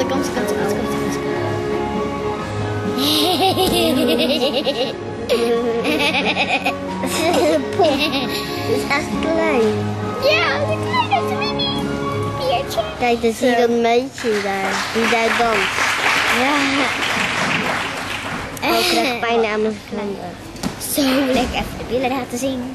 komt er. Pop. Dat is echt klein. Ja, dat is klein uit de mini. Biertje. Kijk, dan zie je dat meisje daar. Die daar danst. Ja. Oh, ik krijg pijn aan mijn vinger. Zo lekker. Even de billen laten zien.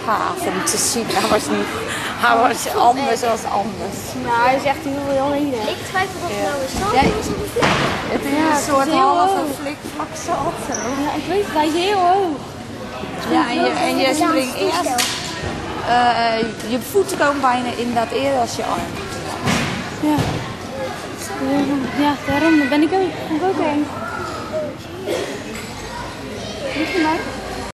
Gaaf om te zien. Hij was anders dan anders. Nou, hij is echt heel nederig. Ik twijfel of het Ja. nou een zand Ja, is of een vlek. Het is Ja, een het soort is heel halve hoog. flikvlak zat. Ja, ik weet het, hij is heel hoog. Ja, en je springt eerst. Je voeten komen bijna in dat eerder als je arm. Ja. Ja, daarom ben ik ook heen. Ligt je maar?